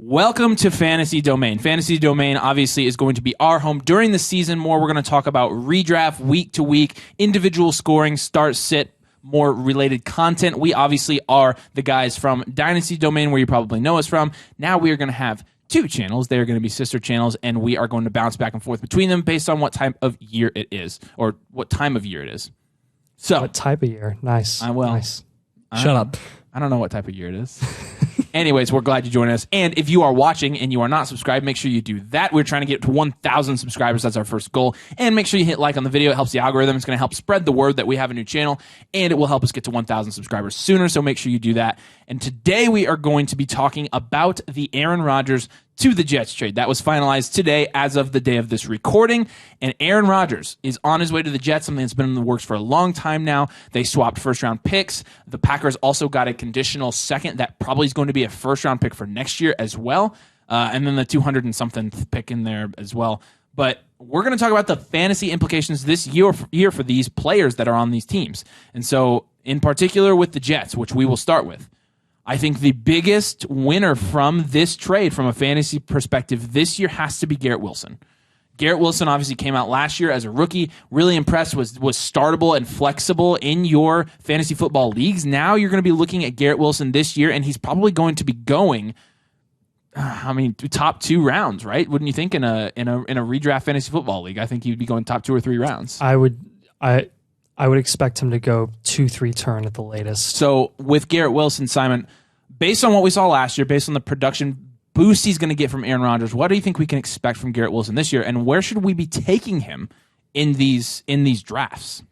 Welcome to Fantasy Domain. Fantasy Domain obviously is going to be our home during the season more. We're going to talk about redraft week to week, individual scoring, start, sit, more related content. We obviously are the guys from Dynasty Domain, where you probably know us from. Now we are going to have two channels. They are going to be sister channels, and we are going to bounce back and forth between them based on what time of year it is, or what time of year it is. So, what type of year? Nice. Nice. Shut up. I don't know what type of year it is. Anyways, we're glad you joined us. And if you are watching and you are not subscribed, make sure you do that. We're trying to get to 1,000 subscribers. That's our first goal. And make sure you hit like on the video. It helps the algorithm. It's going to help spread the word that we have a new channel, and it will help us get to 1,000 subscribers sooner. So make sure you do that. And today we are going to be talking about the Aaron Rodgers to the Jets trade. That was finalized today as of the day of this recording. And Aaron Rodgers is on his way to the Jets, something that's been in the works for a long time now. They swapped first-round picks. The Packers also got a conditional second that probably is going to be a first-round pick for next year as well. And then the 200 and something pick in there as well. But we're going to talk about the fantasy implications this year for these players that are on these teams. And so in particular with the Jets, which we will start with, I think the biggest winner from this trade from a fantasy perspective this year has to be Garrett Wilson. Garrett Wilson obviously came out last year as a rookie, really impressed, was startable and flexible in your fantasy football leagues. Now you're going to be looking at Garrett Wilson this year, and he's probably going to be going, top 2 rounds, right? Wouldn't you think in a redraft fantasy football league? I think he'd be going top 2 or 3 rounds. I would expect him to go 2-3 turn at the latest. So with Garrett Wilson, Simon, based on what we saw last year, based on the production boost he's going to get from Aaron Rodgers, what do you think we can expect from Garrett Wilson this year, and where should we be taking him in these drafts?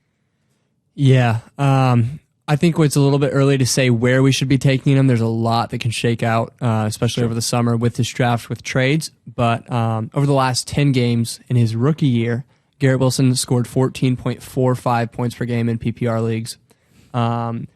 Yeah, I think it's a little bit early to say where we should be taking him. There's a lot that can shake out, especially over the summer with this draft with trades. But over the last 10 games in his rookie year, Garrett Wilson scored 14.45 points per game in PPR leagues.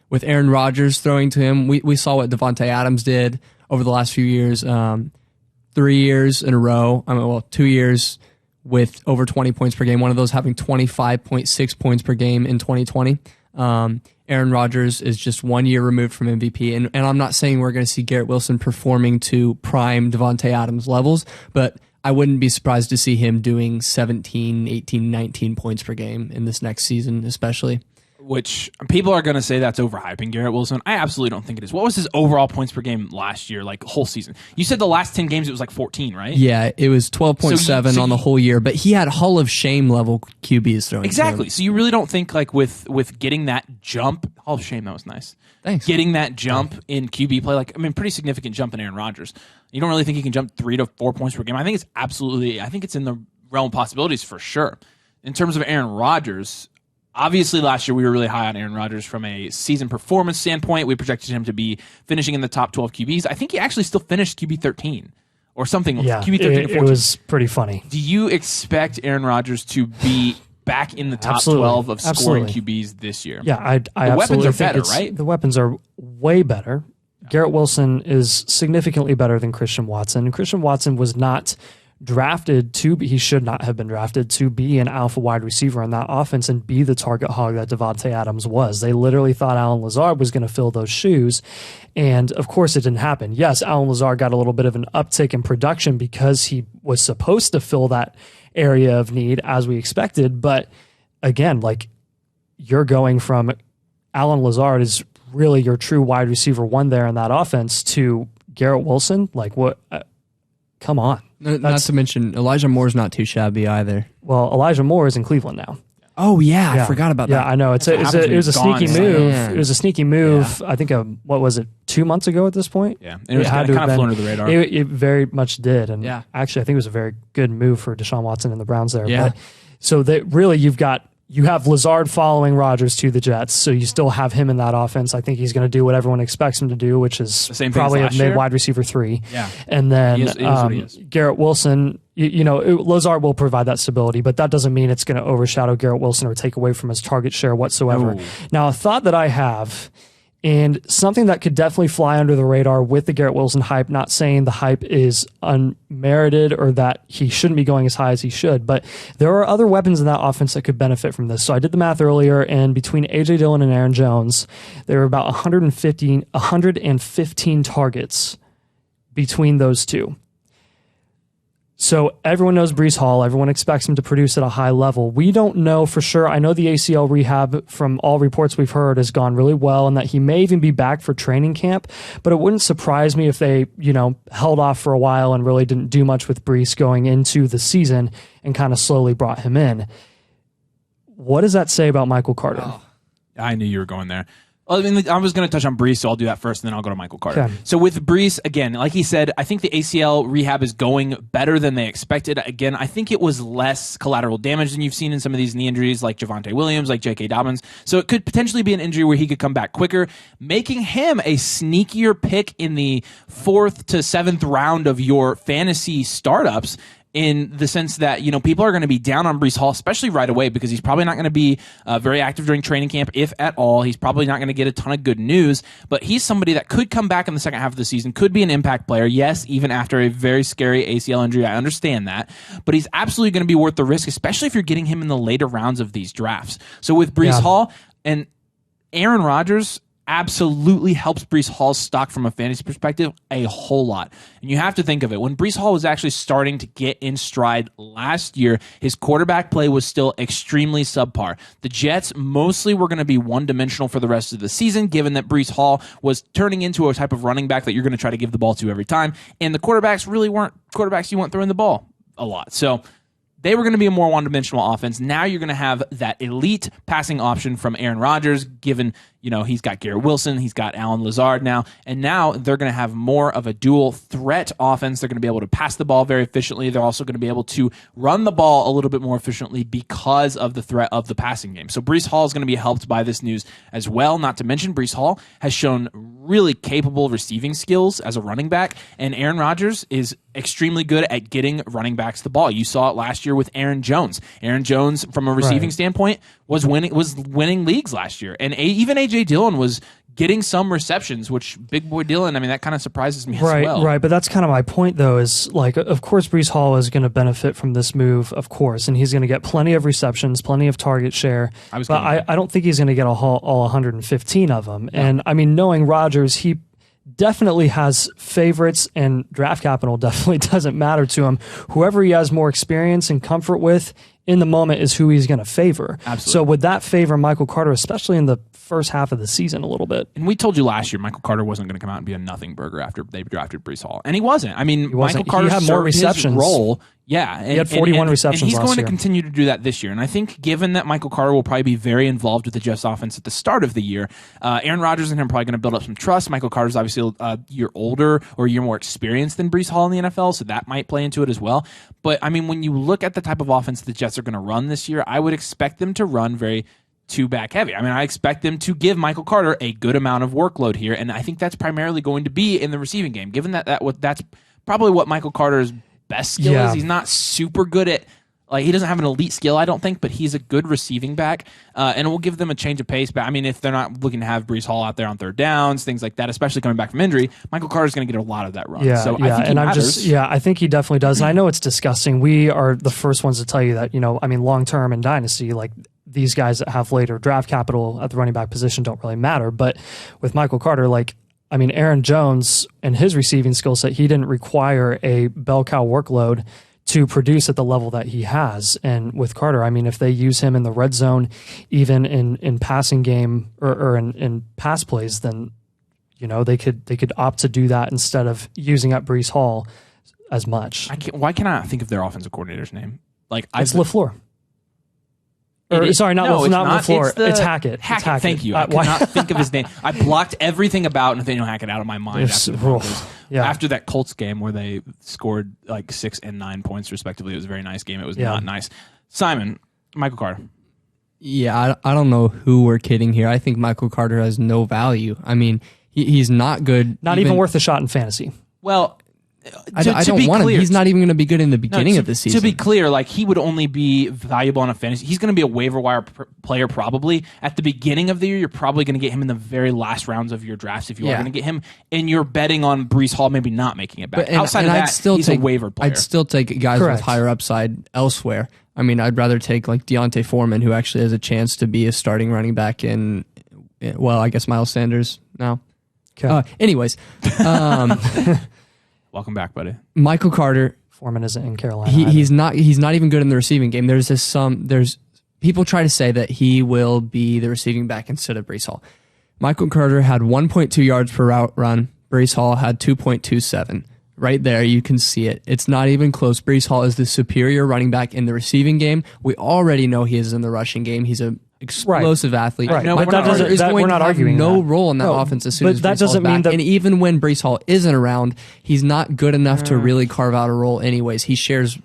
With Aaron Rodgers throwing to him, we saw what Davante Adams did over the last few years. 3 years in a row, 2 years with over 20 points per game, one of those having 25.6 points per game in 2020. Aaron Rodgers is just 1 year removed from MVP, and I'm not saying we're going to see Garrett Wilson performing to prime Davante Adams levels, but I wouldn't be surprised to see him doing 17, 18, 19 points per game in this next season, especially. Which people are going to say that's overhyping Garrett Wilson. I absolutely don't think it is. What was his overall points per game last year, like whole season? You said the last 10 games it was like 14, right? Yeah, it was 12.7 on the whole year, but he had Hall of Shame level QBs throwing. Exactly. So you really don't think like with getting that jump, Hall of Shame, that was nice. Thanks. Getting that jump in QB play, pretty significant jump in Aaron Rodgers. You don't really think he can jump 3 to 4 points per game. I think it's in the realm of possibilities for sure. In terms of Aaron Rodgers, obviously, last year we were really high on Aaron Rodgers from a season performance standpoint. We projected him to be finishing in the top 12 QBs. I think he actually still finished QB 13 or something. Yeah, QB 13 it was pretty funny. Do you expect Aaron Rodgers to be back in the top 12 of scoring QBs this year? Yeah, I the weapons are better, right? The weapons are way better. Garrett Wilson is significantly better than Christian Watson. Christian Watson was not drafted he should not have been drafted to be an alpha wide receiver in that offense and be the target hog that Davante Adams was. They literally thought Allen Lazard was going to fill those shoes, and of course it didn't happen. Yes, Allen Lazard got a little bit of an uptick in production because he was supposed to fill that area of need as we expected, but again, you're going from Allen Lazard is really your true wide receiver one there in that offense to Garrett Wilson. What? Come on. Not to mention, Elijah Moore's not too shabby either. Well, Elijah Moore is in Cleveland now. Oh, yeah. I forgot about that. Yeah, I know. It was a sneaky move. It was a sneaky move. Yeah. I think, what was it, 2 months ago at this point? Yeah, and it was kind of flown under the radar. It very much did. And actually, I think it was a very good move for Deshaun Watson and the Browns there. Yeah. But, so you have Lazard following Rodgers to the Jets, so you still have him in that offense. I think he's going to do what everyone expects him to do, which is probably a mid-wide receiver 3. Yeah. And then he is. Garrett Wilson, Lazard will provide that stability, but that doesn't mean it's going to overshadow Garrett Wilson or take away from his target share whatsoever. No. Now, a thought that I have, and something that could definitely fly under the radar with the Garrett Wilson hype, not saying the hype is unmerited or that he shouldn't be going as high as he should, but there are other weapons in that offense that could benefit from this. So I did the math earlier, and between A.J. Dillon and Aaron Jones, there were about 115 targets between those two. So everyone knows Breece Hall. Everyone expects him to produce at a high level. We don't know for sure. I know the ACL rehab, from all reports we've heard, has gone really well and that he may even be back for training camp. But it wouldn't surprise me if they, held off for a while and really didn't do much with Breece going into the season and kind of slowly brought him in. What does that say about Michael Carter? Oh, I knew you were going there. I was going to touch on Breece, so I'll do that first, and then I'll go to Michael Carter. Okay. So with Breece, again, like he said, I think the ACL rehab is going better than they expected. Again, I think it was less collateral damage than you've seen in some of these knee injuries, like Javonte Williams, like J.K. Dobbins. So it could potentially be an injury where he could come back quicker, making him a sneakier pick in the 4th to 7th round of your fantasy startups, in the sense that, people are going to be down on Breece Hall, especially right away, because he's probably not going to be very active during training camp, if at all. He's probably not going to get a ton of good news, but he's somebody that could come back in the second half of the season, could be an impact player. Yes, even after a very scary ACL injury, I understand that, but he's absolutely going to be worth the risk, especially if you're getting him in the later rounds of these drafts. So with Breece Hall and Aaron Rodgers, absolutely helps Breece Hall's stock from a fantasy perspective a whole lot. And you have to think of it. When Breece Hall was actually starting to get in stride last year, his quarterback play was still extremely subpar. The Jets mostly were going to be one-dimensional for the rest of the season, given that Breece Hall was turning into a type of running back that you're going to try to give the ball to every time. And the quarterbacks really weren't quarterbacks you want throwing the ball a lot. So they were going to be a more one-dimensional offense. Now you're going to have that elite passing option from Aaron Rodgers, given, he's got Garrett Wilson, he's got Allen Lazard now, and now they're going to have more of a dual threat offense. They're going to be able to pass the ball very efficiently. They're also going to be able to run the ball a little bit more efficiently because of the threat of the passing game. So Breece Hall is going to be helped by this news as well. Not to mention, Breece Hall has shown really capable receiving skills as a running back, and Aaron Rodgers is extremely good at getting running backs the ball. You saw it last year with Aaron Jones. Aaron Jones, from a receiving standpoint, was winning leagues last year, and even A.J. Dillon was getting some receptions, which big boy Dillon, that kind of surprises me as well. Right, but that's kind of my point, though, is of course Breece Hall is going to benefit from this move, of course, and he's going to get plenty of receptions, plenty of target share, but I don't think he's going to get all 115 of them. Yeah. And knowing Rodgers, he definitely has favorites, and draft capital definitely doesn't matter to him. Whoever he has more experience and comfort with in the moment is who he's going to favor. Absolutely. So would that favor Michael Carter, especially in the first half of the season, a little bit? And we told you last year Michael Carter wasn't going to come out and be a nothing burger after they drafted Breece Hall, and he wasn't. Michael Carter had more receptions. Role. Yeah, he had 41 receptions. And he's last going year. to continue to do that this year. And I think, given that Michael Carter will probably be very involved with the Jets offense at the start of the year, Aaron Rodgers and him are probably going to build up some trust. Michael Carter's obviously a year older or a year more experienced than Breece Hall in the NFL, so that might play into it as well. But when you look at the type of offense the Jets are going to run this year, I would expect them to run very two-back heavy. I expect them to give Michael Carter a good amount of workload here, and I think that's primarily going to be in the receiving game, given that's probably what Michael Carter's best skill is. He's not super good at, he doesn't have an elite skill, I don't think, but he's a good receiving back, and it will give them a change of pace. But if they're not looking to have Breece Hall out there on third downs, things like that, especially coming back from injury, Michael Carter's going to get a lot of that run. So I think he matters. I think he definitely does. And I know it's disgusting. We are the first ones to tell you that, long term in Dynasty, these guys that have later draft capital at the running back position don't really matter. But with Michael Carter, Aaron Jones and his receiving skill set, he didn't require a bell cow workload to produce at the level that he has. And with Carter, if they use him in the red zone, even in passing game or in pass plays, then they could opt to do that instead of using up Breece Hall as much. Why can't I think of their offensive coordinator's name? It's LaFleur. Sorry, not LaFleur. It's Hackett. Hackett. Thank you. I could not think of his name. I blocked everything about Nathaniel Hackett out of my mind after that Colts game where they scored 6 and 9 points respectively. It was a very nice game. It was not nice. Simon, Michael Carter. Yeah, I don't know who we're kidding here. I think Michael Carter has no value. He's not good. Not even worth a shot in fantasy. Well, I don't want him. He's not even going to be good in the beginning of the season. To be clear, he would only be valuable on a fantasy. He's going to be a waiver wire player probably. At the beginning of the year, you're probably going to get him in the very last rounds of your drafts if you are going to get him. And you're betting on Breece Hall maybe not making it back. Outside of that, he's a waiver player. I'd still take guys with higher upside elsewhere. I'd rather take Deontay Foreman, who actually has a chance to be a starting running back in I guess Miles Sanders now. Okay. Anyways. Welcome back, buddy. Michael Carter. Foreman isn't in Carolina. He's not even good in the receiving game. There's people try to say that he will be the receiving back instead of Breece Hall. Michael Carter had 1.2 yards per route run. Breece Hall had 2.27. Right there, you can see it. It's not even close. Breece Hall is the superior running back in the receiving game. We already know he is in the rushing game. He's an explosive athlete. Right. No, But we're not that arguing. doesn't, we're not arguing no that. role in that No, offense as soon but as that Breece doesn't Hall's mean back. that. And even when Breece Hall isn't around, he's not good enough to really carve out a role anyways. He shares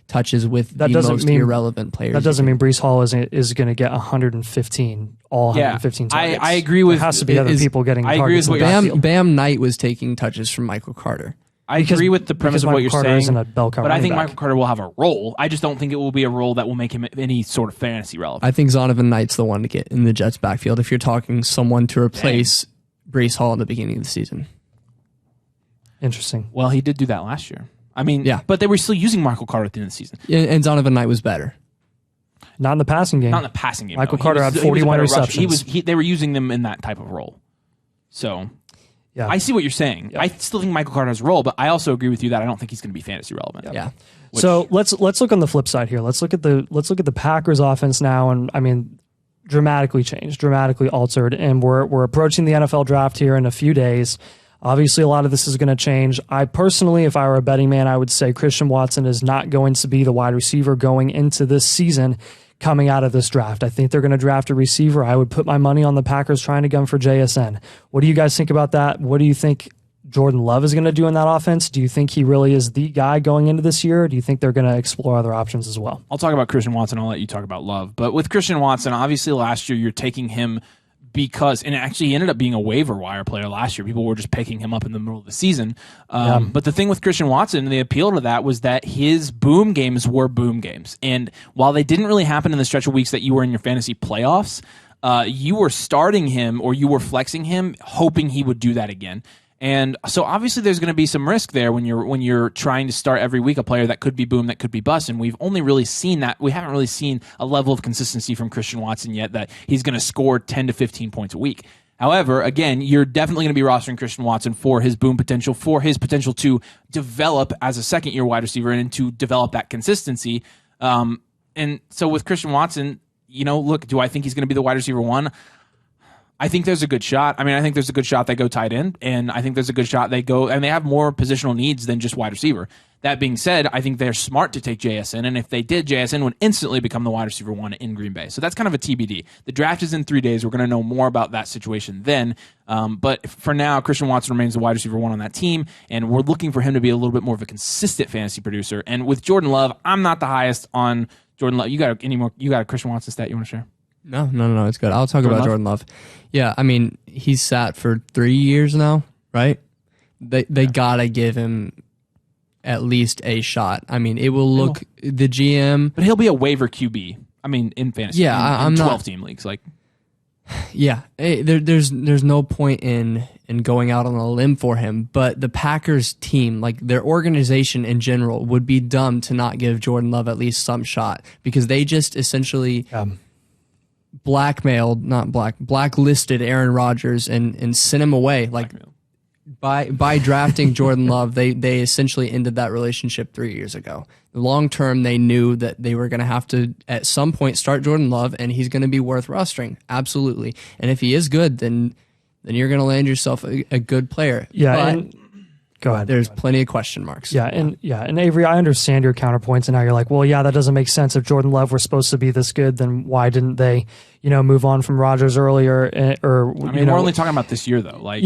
touches with the most irrelevant players. That doesn't mean Breece Hall is going to get 115, all 115 targets. I agree with. There has to be other people getting I agree targets. with what you're Bam Knight was taking touches from Michael Carter. I agree with the premise of what you're Carter saying, isn't a bell cow but I think running back. Michael Carter will have a role. I just don't think it will be a role that will make him any sort of fantasy relevant. I think Zonovan Knight's the one to get in the Jets' backfield if you're talking someone to replace Breece Hall in the beginning of the season. Interesting. Well, he did do that last year. I mean, Yeah. but they were still using Michael Carter at the end of the season. And Zonovan Knight was better. Not in the passing game. Not in the passing game. Michael though. Carter had He was a 41 better rusher. receptions. They were using them in that type of role. So Yeah. I see what you're saying. I still think Michael Carter has a role, but I also agree with you that I don't think he's going to be fantasy relevant. Yeah. So let's look on the flip side here. Let's look at the Packers offense now, and I mean, dramatically changed, dramatically altered, and we're approaching the NFL draft here in a few days. Obviously, a lot of this is going to change. I personally, if I were a betting man, I would say Christian Watson is not going to be the wide receiver going into this season. Coming out of this draft, I think they're going to draft a receiver. I would put my money on the Packers trying to gun for JSN. What do you guys think about that? What do you think Jordan Love is going to do in that offense? Do you think he really is the guy going into this year? Or do you think they're going to explore other options as well? I'll talk about Christian Watson. I'll let you talk about Love. But with Christian Watson, obviously last year you're taking him because, and actually he ended up being a waiver wire player last year. People were just picking him up in the middle of the season. But the thing with Christian Watson, the appeal to that was that his boom games were boom games. And while they didn't really happen in the stretch of weeks that you were in your fantasy playoffs, you were starting him or you were flexing him, hoping he would do that again. And so obviously there's going to be some risk there when you're trying to start every week a player that could be boom, that could be bust. And we've only really seen that. We haven't really seen a level of consistency from Christian Watson yet that he's going to score 10 to 15 points a week. However, again, you're definitely going to be rostering Christian Watson for his boom potential, for his potential to develop as a second-year wide receiver and to develop that consistency. And so with Christian Watson, look, do I think he's going to be the wide receiver one? I think there's a good shot. I mean, I think there's a good shot they go tight end, and I think there's a good shot they go, and they have more positional needs than just wide receiver. That being said, I think they're smart to take JSN, and if they did, JSN would instantly become the wide receiver one in Green Bay. So that's kind of a TBD. The draft is in 3 days. We're going to know more about that situation then. But for now, Christian Watson remains the wide receiver one on that team, and we're looking for him to be a little bit more of a consistent fantasy producer. And with Jordan Love, I'm not the highest on Jordan Love. You got a Christian Watson stat you want to share? No, it's good. I'll talk about Jordan Love. Yeah, I mean, he's sat for 3 years now, right? They gotta give him at least a shot. I mean, it will look the GM, but he'll be a waiver QB. I mean, in fantasy, yeah, I'm in 12 team leagues, like. Yeah, there's no point in going out on a limb for him, but the Packers team, like their organization in general, would be dumb to not give Jordan Love at least some shot because they just essentially blacklisted Aaron Rodgers and sent him away. Like by drafting Jordan Love, they essentially ended that relationship 3 years ago. Long term, they knew that they were going to have to at some point start Jordan Love, and he's going to be worth rostering, absolutely. And if he is good, then you're going to land yourself a good player. Yeah. But go ahead. There's plenty of question marks. And Avery, I understand your counterpoints, and now you're like, well, yeah, that doesn't make sense. If Jordan Love were supposed to be this good, then why didn't they, move on from Rodgers earlier? Or we're only talking about this year, though. Like,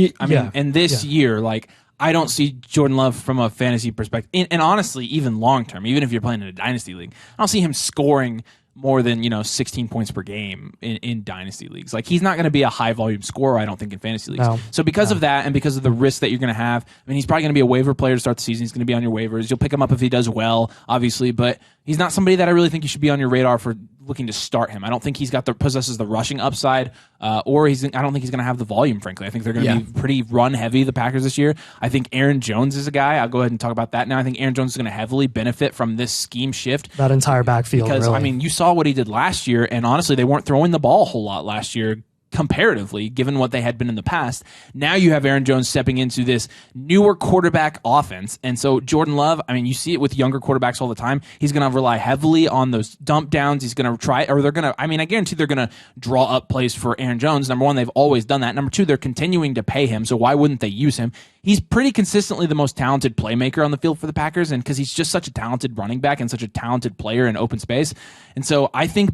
this year, like, I don't see Jordan Love from a fantasy perspective, and honestly, even long term, even if you're playing in a dynasty league, I don't see him scoring more than 16 points per game in dynasty leagues. Like, he's not going to be a high volume scorer, I don't think, in fantasy leagues. No. So because of that, and because of the risk that you're going to have, I mean, he's probably going to be a waiver player to start the season. He's going to be on your waivers. You'll pick him up if he does well, obviously, but he's not somebody that I really think you should be on your radar for looking to start him. I don't think he's possesses the rushing upside, or I don't think he's going to have the volume, frankly. I think they're going to be pretty run heavy, the Packers, this year. I think Aaron Jones is a guy. I'll go ahead and talk about that now. I think Aaron Jones is going to heavily benefit from this scheme shift. That entire backfield, because, really. I mean, you saw what he did last year, and honestly, they weren't throwing the ball a whole lot last year comparatively, given what they had been in the past. Now you have Aaron Jones stepping into this newer quarterback offense. And so Jordan Love, I mean, you see it with younger quarterbacks all the time. He's going to rely heavily on those dump downs. He's going to try, or they're going to, I mean, I guarantee they're going to draw up plays for Aaron Jones. Number one, they've always done that. Number two, they're continuing to pay him. So why wouldn't they use him? He's pretty consistently the most talented playmaker on the field for the Packers. And because he's just such a talented running back and such a talented player in open space. And so I think,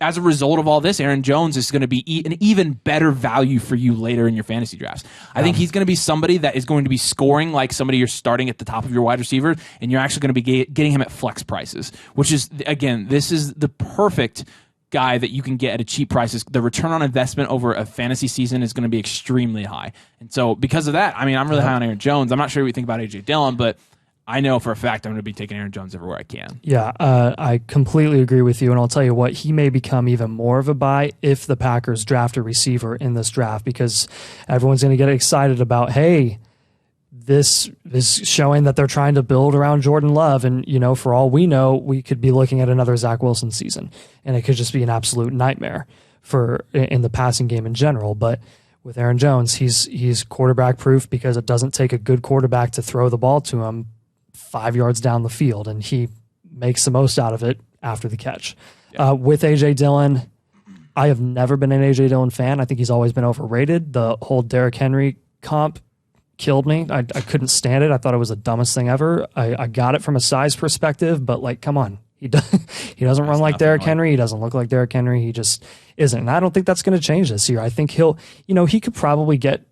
as a result of all this, Aaron Jones is going to be an even better value for you later in your fantasy drafts. I think he's going to be somebody that is going to be scoring like somebody you're starting at the top of your wide receiver, and you're actually going to be getting him at flex prices, which is, again, this is the perfect guy that you can get at a cheap price. The return on investment over a fantasy season is going to be extremely high. And so because of that, I mean, I'm really high on Aaron Jones. I'm not sure what you think about A.J. Dillon, but I know for a fact I'm going to be taking Aaron Jones everywhere I can. Yeah, I completely agree with you. And I'll tell you what, he may become even more of a buy if the Packers draft a receiver in this draft, because everyone's going to get excited about, hey, this is showing that they're trying to build around Jordan Love. And, you know, for all we know, we could be looking at another Zach Wilson season, and it could just be an absolute nightmare in the passing game in general. But with Aaron Jones, he's quarterback proof, because it doesn't take a good quarterback to throw the ball to him 5 yards down the field, and he makes the most out of it after the catch. Yeah. With A.J. Dillon, I have never been an A.J. Dillon fan. I think he's always been overrated. The whole Derrick Henry comp killed me. I couldn't stand it. I thought it was the dumbest thing ever. I got it from a size perspective, but like, come on. He doesn't run like Derrick Henry. He doesn't look like Derrick Henry. He just isn't. And I don't think that's going to change this year. I think he could probably get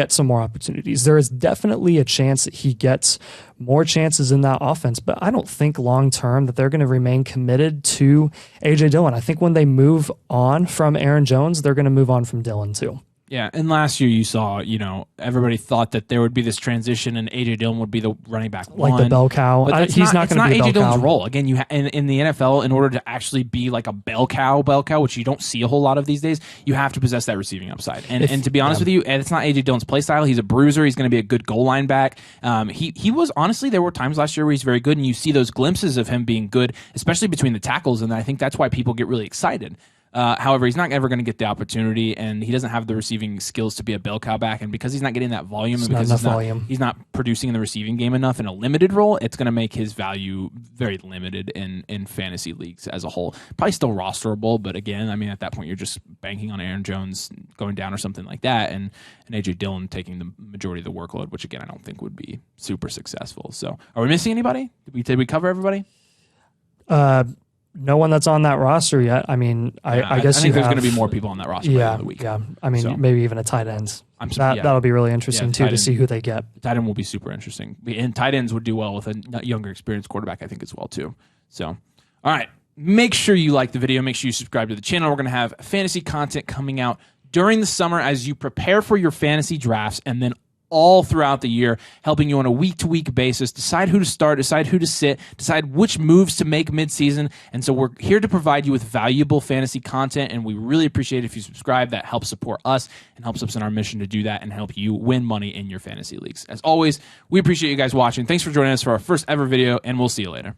some more opportunities. There is definitely a chance that he gets more chances in that offense, but I don't think long term that they're going to remain committed to A.J. Dillon. I think when they move on from Aaron Jones, they're going to move on from Dillon too. Yeah, and last year you saw, everybody thought that there would be this transition and A.J. Dillon would be the running back one. Like the bell cow. He's not going to be a bell cow. A.J. Dillon's role. Again, in the NFL, in order to actually be like a bell cow, which you don't see a whole lot of these days, you have to possess that receiving upside. And to be honest with you, and it's not A.J. Dillon's play style. He's a bruiser. He's going to be a good goal line back. He was, honestly, there were times last year where he's very good, and you see those glimpses of him being good, especially between the tackles, and I think that's why people get really excited. However, he's not ever going to get the opportunity, and he doesn't have the receiving skills to be a bell cow back. And because he's not getting that volume, and because he's not producing in the receiving game enough in a limited role, it's going to make his value very limited in fantasy leagues as a whole. Probably still rosterable, but again, I mean, at that point, you're just banking on Aaron Jones going down or something like that, and A.J. Dillon taking the majority of the workload, which again, I don't think would be super successful. So, are we missing anybody? Did we cover everybody? No one that's on that roster yet. I mean, I guess I think there's going to be more people on that roster by the end of the week. Yeah, I mean, maybe even a tight ends. That'll be really interesting too to see who they get. Tight end will be super interesting, and tight ends would do well with a younger, experienced quarterback, I think, as well too. So, all right, make sure you like the video. Make sure you subscribe to the channel. We're going to have fantasy content coming out during the summer as you prepare for your fantasy drafts, and then all throughout the year, helping you on a week-to-week basis, decide who to start, decide who to sit, decide which moves to make mid-season. And so we're here to provide you with valuable fantasy content, and we really appreciate it if you subscribe. That helps support us and helps us in our mission to do that and help you win money in your fantasy leagues. As always, we appreciate you guys watching. Thanks for joining us for our first ever video, and we'll see you later.